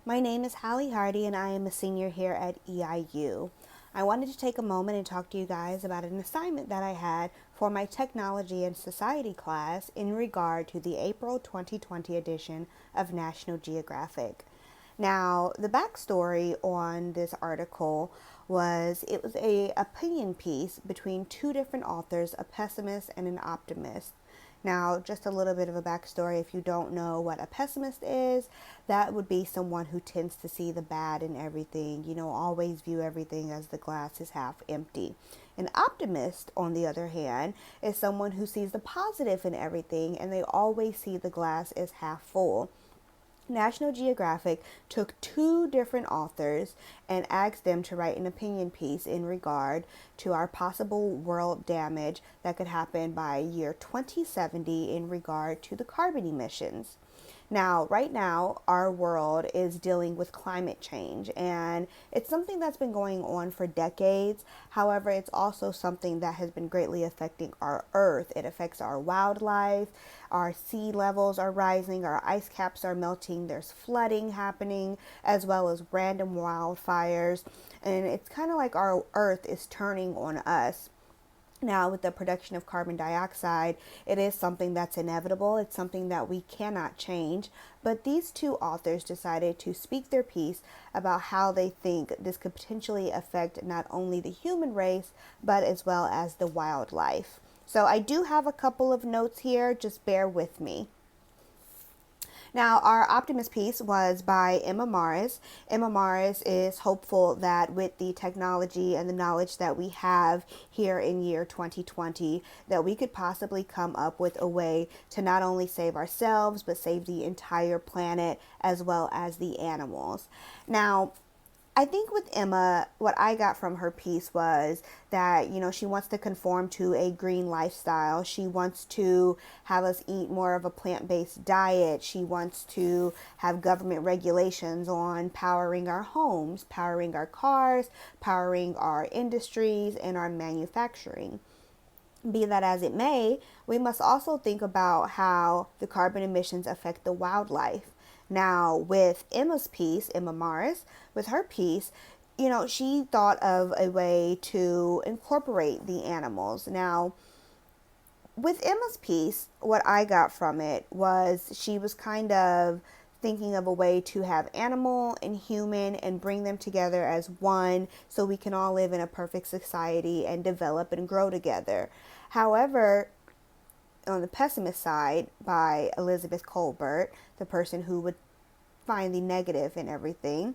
My name is Hallie Hardy and I am a senior here at EIU. I wanted to take a moment and talk to you guys about an assignment that I had for my technology and society class in regard to the April 2020 edition of National Geographic. Now, the backstory on this article was it was a opinion piece between two different authors, a pessimist and an optimist. Now, just a little bit of a backstory if you don't know what a pessimist is, that would be someone who tends to see the bad in everything, always view everything as the glass is half empty. An optimist, on the other hand, is someone who sees the positive in everything and they always see the glass as half full. National Geographic took two different authors and asked them to write an opinion piece in regard to our possible world damage that could happen by year 2070 in regard to the carbon emissions. Now, right now, our world is dealing with climate change, and it's something that's been going on for decades. However, it's also something that has been greatly affecting our earth. It affects our wildlife, our sea levels are rising, our ice caps are melting, there's flooding happening, as well as random wildfires. And it's kind of like our earth is turning on us. Now, with the production of carbon dioxide, it is something that's inevitable. It's something that we cannot change. But these two authors decided to speak their piece about how they think this could potentially affect not only the human race, but as well as the wildlife. So I do have a couple of notes here. Just bear with me. Now, our optimist piece was by Emma Morris. Emma Morris is hopeful that with the technology and the knowledge that we have here in year 2020, that we could possibly come up with a way to not only save ourselves, but save the entire planet as well as the animals. Now, I think with Emma, what I got from her piece was that, she wants to conform to a green lifestyle. She wants to have us eat more of a plant based diet. She wants to have government regulations on powering our homes, powering our cars, powering our industries, and our manufacturing. Be that as it may, we must also think about how the carbon emissions affect the wildlife. Now, with Emma's piece, Emma Morris, with her piece, she thought of a way to incorporate the animals. Now, with Emma's piece, what I got from it was she was kind of thinking of a way to have animal and human and bring them together as one so we can all live in a perfect society and develop and grow together. However, on the pessimist side, by Elizabeth Colbert, the person who would find the negative in everything,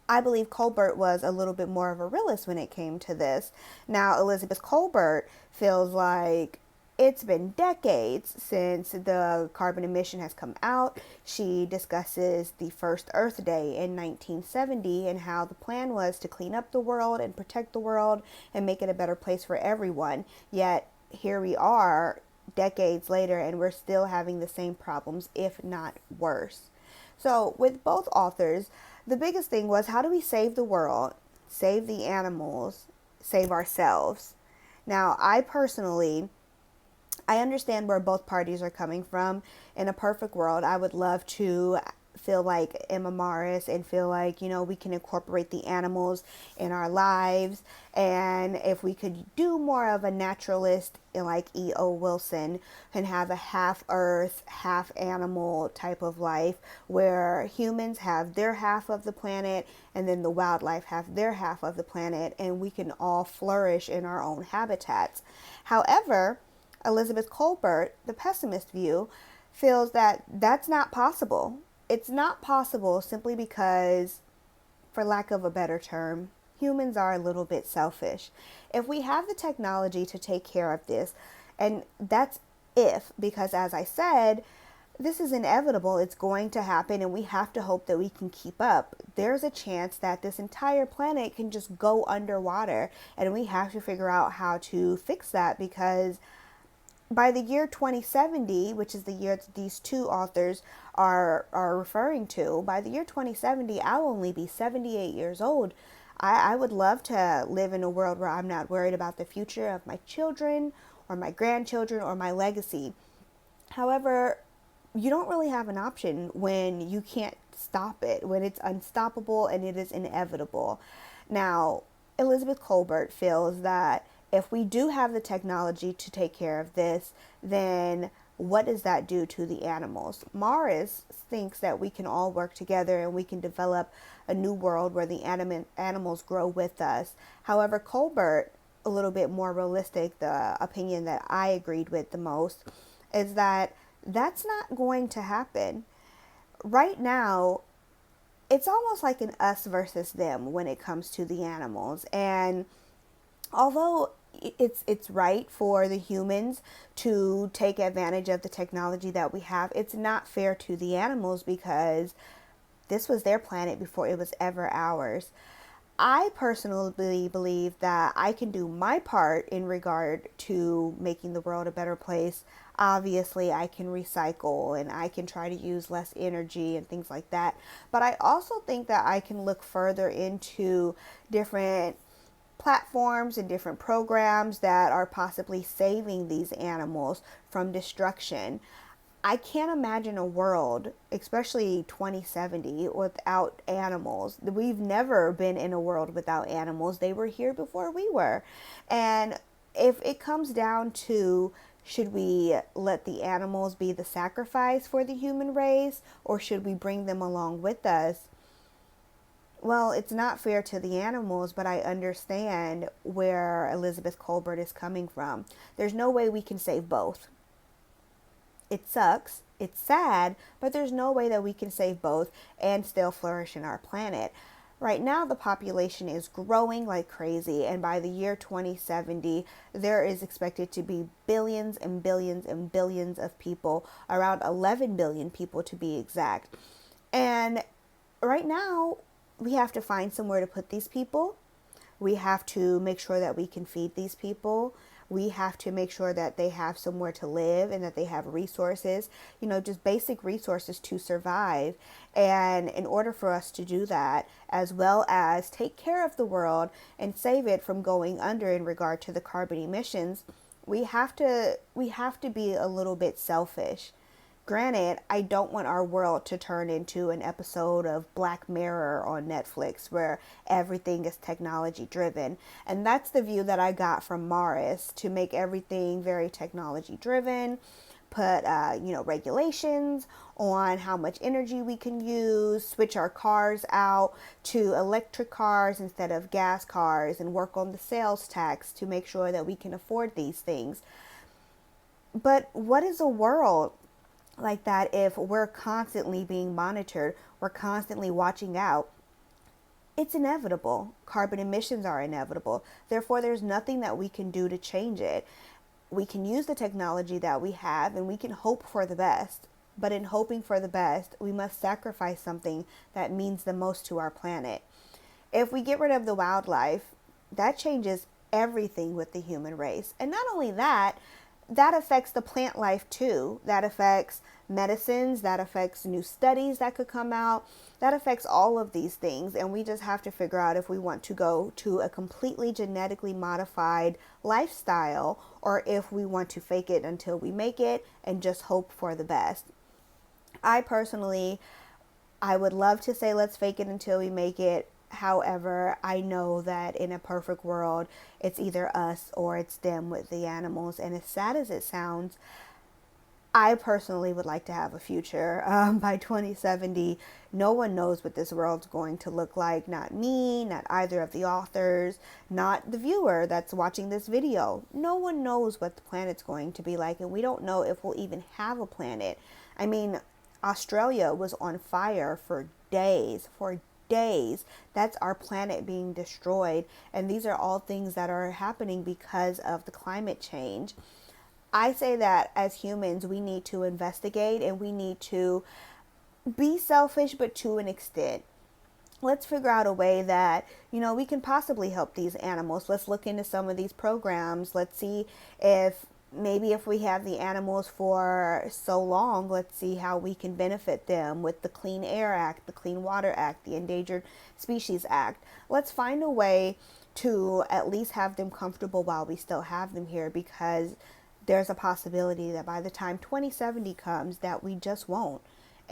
I believe Colbert was a little bit more of a realist when it came to this. Now, Elizabeth Colbert feels like it's been decades since the carbon emission has come out. She discusses the first Earth Day in 1970 and how the plan was to clean up the world and protect the world and make it a better place for everyone. Yet, here we are decades later and we're still having the same problems, if not worse. So, with both authors, the biggest thing was how do we save the world, save the animals, save ourselves? Now, I understand where both parties are coming from. In a perfect world, I would love to feel like Emma Morris and feel like, we can incorporate the animals in our lives. And if we could do more of a naturalist like E.O. Wilson and have a half earth, half animal type of life where humans have their half of the planet and then the wildlife have their half of the planet and we can all flourish in our own habitats. However, Elizabeth Colbert, the pessimist view, feels that that's not possible. It's not possible simply because, for lack of a better term, humans are a little bit selfish. If we have the technology to take care of this, and that's if, because as I said, this is inevitable, it's going to happen, and we have to hope that we can keep up. There's a chance that this entire planet can just go underwater, and we have to figure out how to fix that because by the year 2070, which is the year that these two authors are referring to, by the year 2070, I'll only be 78 years old. I would love to live in a world where I'm not worried about the future of my children or my grandchildren or my legacy. However, you don't really have an option when you can't stop it, when it's unstoppable and it is inevitable. Now, Elizabeth Colbert feels that if we do have the technology to take care of this, then what does that do to the animals? Morris thinks that we can all work together and we can develop a new world where the animals grow with us. However, Colbert, a little bit more realistic, the opinion that I agreed with the most, is that that's not going to happen. Right now, it's almost like an us versus them when it comes to the animals. And although it's right for the humans to take advantage of the technology that we have, it's not fair to the animals because this was their planet before it was ever ours. I personally believe that I can do my part in regard to making the world a better place. Obviously, I can recycle and I can try to use less energy and things like that. But I also think that I can look further into different platforms and different programs that are possibly saving these animals from destruction. I can't imagine a world, especially 2070, without animals. We've never been in a world without animals. They were here before we were. And if it comes down to, should we let the animals be the sacrifice for the human race, or should we bring them along with us? Well, it's not fair to the animals, but I understand where Elizabeth Colbert is coming from. There's no way we can save both. It sucks, it's sad, but there's no way that we can save both and still flourish in our planet. Right now, the population is growing like crazy, and by the year 2070, there is expected to be billions and billions and billions of people, around 11 billion people to be exact. And right now, we have to find somewhere to put these people. We have to make sure that we can feed these people. We have to make sure that they have somewhere to live and that they have resources, just basic resources to survive. And in order for us to do that, as well as take care of the world and save it from going under in regard to the carbon emissions, we have to be a little bit selfish. Granted, I don't want our world to turn into an episode of Black Mirror on Netflix where everything is technology driven. And that's the view that I got from Morris, to make everything very technology driven, put regulations on how much energy we can use, switch our cars out to electric cars instead of gas cars, and work on the sales tax to make sure that we can afford these things. But what is a world like that if we're constantly being monitored, we're constantly watching out? It's inevitable. Carbon emissions are inevitable. Therefore, there's nothing that we can do to change it. We can use the technology that we have and we can hope for the best. But in hoping for the best, we must sacrifice something that means the most to our planet. If we get rid of the wildlife, that changes everything with the human race. And not only that, that affects the plant life too. That affects medicines, that affects new studies that could come out, that affects all of these things. And we just have to figure out if we want to go to a completely genetically modified lifestyle, or if we want to fake it until we make it and just hope for the best. I would love to say let's fake it until we make it. However, I know that in a perfect world, it's either us or it's them with the animals. And as sad as it sounds, I personally would like to have a future by 2070. No one knows what this world's going to look like. Not me, not either of the authors, not the viewer that's watching this video. No one knows what the planet's going to be like, and we don't know if we'll even have a planet. I mean, Australia was on fire for days. That's our planet being destroyed. And these are all things that are happening because of the climate change. I say that as humans, we need to investigate and we need to be selfish, but to an extent. Let's figure out a way that, we can possibly help these animals. Let's look into some of these programs. Let's see if we have the animals for so long, let's see how we can benefit them with the Clean Air Act, the Clean Water Act, the Endangered Species Act. Let's find a way to at least have them comfortable while we still have them here, because there's a possibility that by the time 2070 comes that we just won't.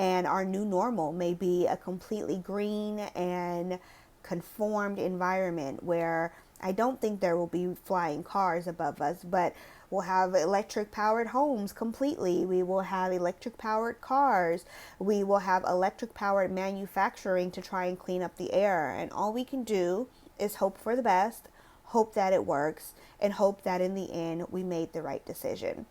And our new normal may be a completely green and conformed environment where I don't think there will be flying cars above us, but we'll have electric powered homes completely. We will have electric powered cars. We will have electric powered manufacturing to try and clean up the air. And all we can do is hope for the best, hope that it works, and hope that in the end we made the right decision.